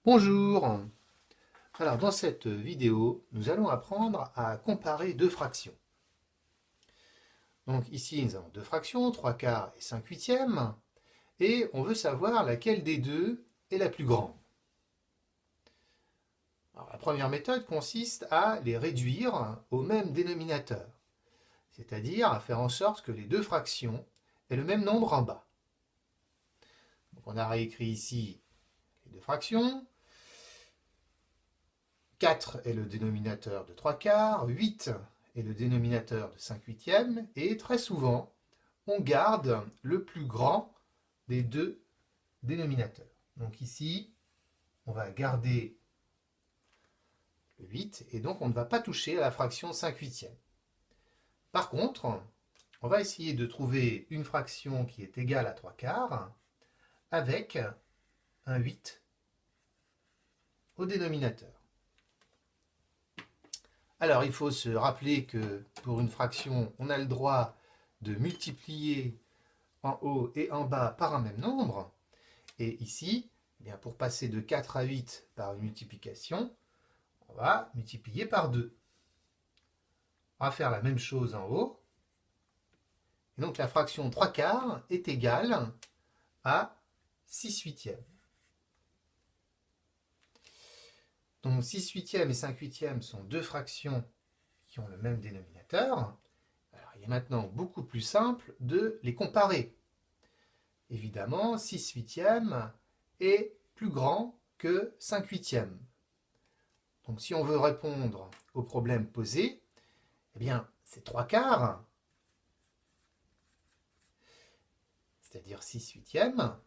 Bonjour! Alors dans cette vidéo, nous allons apprendre à comparer deux fractions. Donc ici, nous avons deux fractions, 3/4 et 5/8, et on veut savoir laquelle des deux est la plus grande. Alors, la première méthode consiste à les réduire au même dénominateur, c'est-à-dire à faire en sorte que les deux fractions aient le même nombre en bas. Donc on a réécrit ici les deux fractions. 4 est le dénominateur de 3/4, 8 est le dénominateur de 5/8, et très souvent, on garde le plus grand des deux dénominateurs. Donc ici, on va garder le 8, et donc on ne va pas toucher à la fraction 5/8. Par contre, on va essayer de trouver une fraction qui est égale à 3/4 avec un 8 au dénominateur. Alors, il faut se rappeler que pour une fraction, on a le droit de multiplier en haut et en bas par un même nombre. Et ici, eh bien, pour passer de 4 à 8 par une multiplication, on va multiplier par 2. On va faire la même chose en haut. Et donc la fraction 3/4 est égale à 6/8. Donc 6/8 et 5/8 sont deux fractions qui ont le même dénominateur. Alors, il est maintenant beaucoup plus simple de les comparer. Évidemment, 6/8 est plus grand que 5/8. Donc si on veut répondre au problème posé, eh bien c'est 3/4, c'est-à-dire 6/8,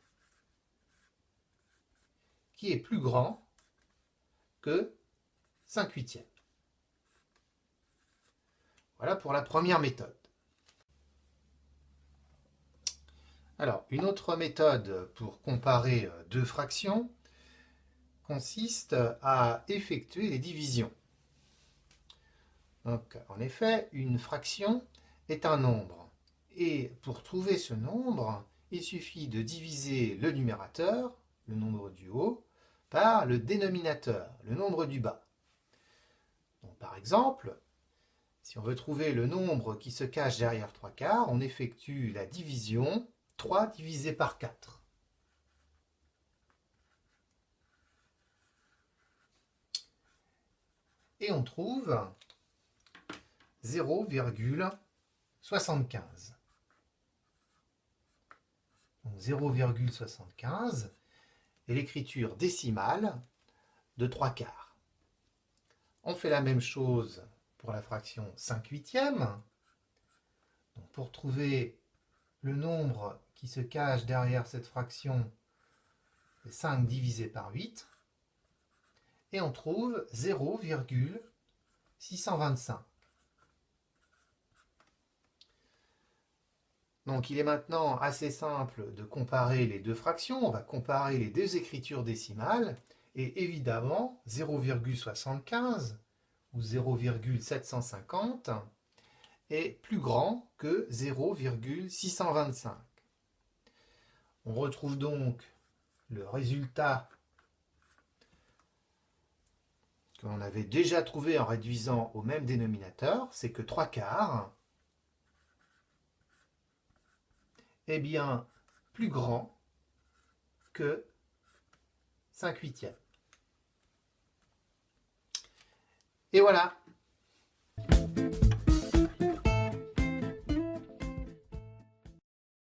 qui est plus grand que 5/8. Voilà pour la première méthode. Alors, une autre méthode pour comparer deux fractions consiste à effectuer les divisions. Donc, en effet, une fraction est un nombre. Et pour trouver ce nombre, il suffit de diviser le numérateur, le nombre du haut, par le dénominateur, le nombre du bas. Donc, par exemple, si on veut trouver le nombre qui se cache derrière 3/4, on effectue la division 3 divisé par 4. Et on trouve 0,75. Donc 0,75 est l'écriture décimale de 3/4. On fait la même chose pour la fraction 5/8. Donc pour trouver le nombre qui se cache derrière cette fraction, c'est 5 divisé par 8. Et on trouve 0,625. Donc il est maintenant assez simple de comparer les deux fractions. On va comparer les deux écritures décimales. Et évidemment, 0,75 ou 0,750 est plus grand que 0,625. On retrouve donc le résultat que l'on avait déjà trouvé en réduisant au même dénominateur, c'est que 3/4 est bien plus grand que 5/8. Et voilà,